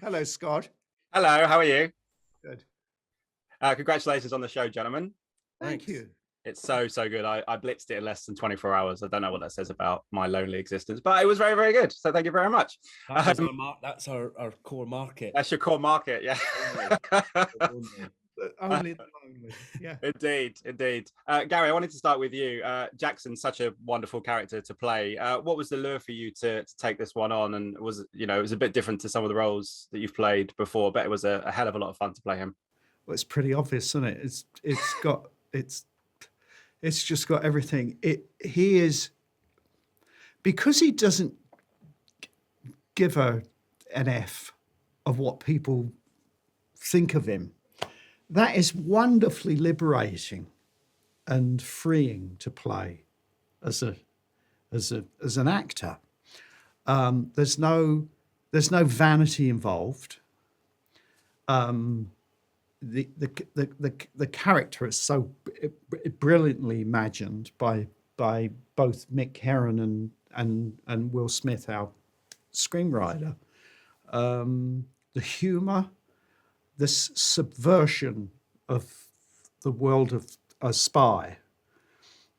Hello, Scott. Hello, how are you? Good. Congratulations on the show, gentlemen. Thank you. It's so good. I blitzed it in less than 24 hours. I don't know what that says about my lonely existence, but it was very, very good. So thank you very much. That's our core market. That's your core market, yeah. Only the lonely. Yeah. Indeed. Gary, I wanted to start with you. Jackson's such a wonderful character to play. What was the lure for you to take this one on? And it was a bit different to some of the roles that you've played before, but it was a hell of a lot of fun to play him. Well, it's pretty obvious, isn't it? It's just got everything. He is, because he doesn't give an F of what people think of him. That is wonderfully liberating and freeing to play as an actor. There's no vanity involved. The character is so brilliantly imagined by both Mick Herron and Will Smith, our screenwriter. The humour, this subversion of the world of a spy,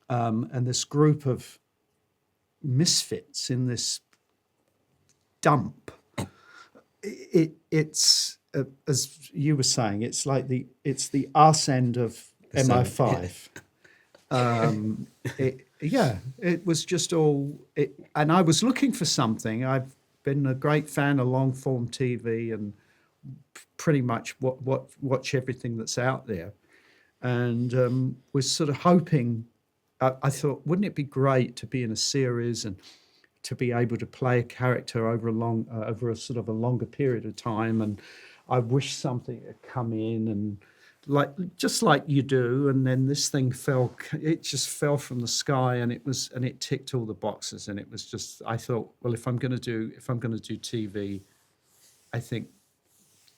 and this group of misfits in this dump. It's as you were saying, it's like the arse end of MI5. It was just all. And I was looking for something. I've been a great fan of long form TV and pretty much watch everything that's out there, and was sort of hoping. I thought, wouldn't it be great to be in a series and to be able to play a character over a sort of a longer period of time? And I wish something had come in and just like you do, and then this thing fell. It just fell from the sky, and it ticked all the boxes, and it was just. I thought, well, if I'm going to do TV, I think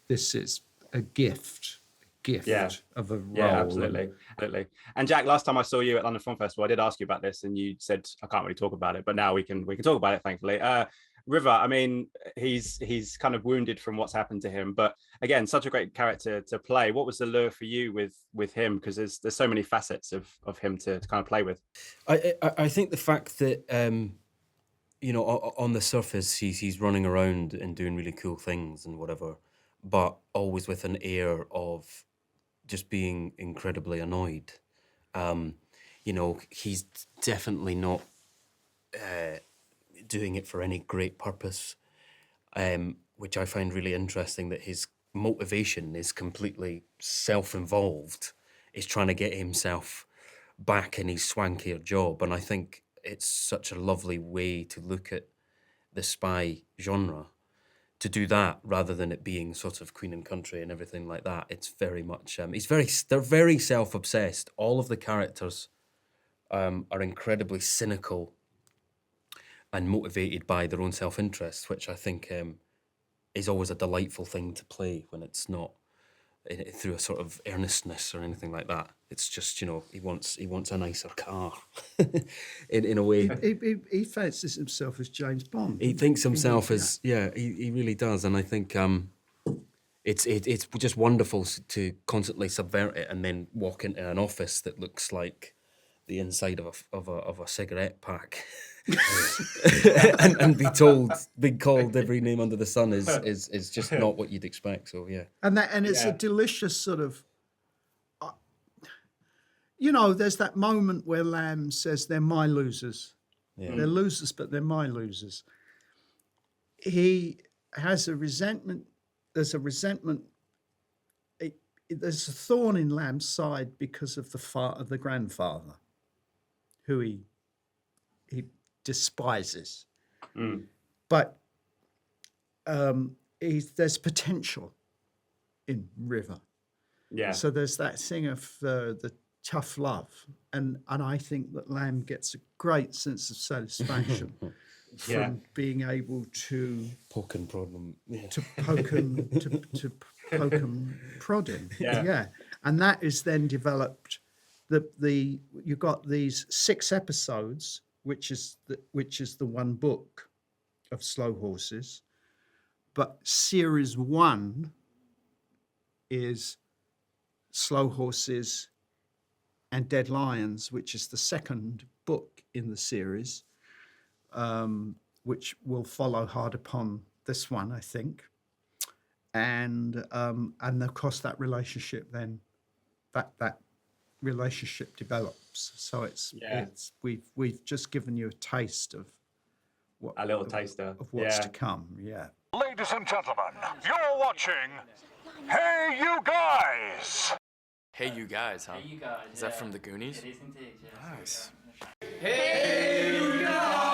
this is a gift of a role. Yeah, absolutely. And Jack, last time I saw you at London Film Festival, I did ask you about this, and you said I can't really talk about it, but now we can talk about it, thankfully. River, I mean, he's kind of wounded from what's happened to him, but again, such a great character to play. What was the lure for you with him? Because there's so many facets of him to kind of play with. I think the fact that on the surface he's running around and doing really cool things and whatever, but always with an air of just being incredibly annoyed. He's definitely not doing it for any great purpose, which I find really interesting, that his motivation is completely self-involved. He's trying to get himself back in his swankier job. And I think it's such a lovely way to look at the spy genre, to do that rather than it being sort of Queen and Country and everything like that. It's very much, they're very self-obsessed. All of the characters are incredibly cynical and motivated by their own self-interest, which I think is always a delightful thing to play when it's not through a sort of earnestness or anything like that. It's just, he wants a nicer car in a way. He fancies himself as James Bond. He thinks himself as, he really does. And I think it's just wonderful to constantly subvert it and then walk into an office that looks like the inside of a cigarette pack. and be called every name under the sun is just not what you'd expect. So and it's a delicious sort of, there's that moment where Lamb says they're my losers. They're losers, but they're my losers. He has a resentment. There's a resentment. There's a thorn in Lamb's side because of the grandfather, who he despises. But there's potential in River. Yeah. So there's that thing of the tough love, and I think that Lamb gets a great sense of satisfaction from being able to poke and prod him, to poke and prod him. And that is then developed. You've got these 6 episodes, which is the one book of Slow Horses, But series 1 is Slow Horses and Dead Lions, which is the second book in the series, which will follow hard upon this one, I think. And of course that relationship then, that relationship develops. So it's we've just given you a taste of what A little taster of what's to come. Yeah. Ladies and gentlemen, you're watching Hey You Guys! Hey You Guys, huh? Hey, you guys. Is that from the Goonies? It is indeed, yeah. Nice. Hey, you guys!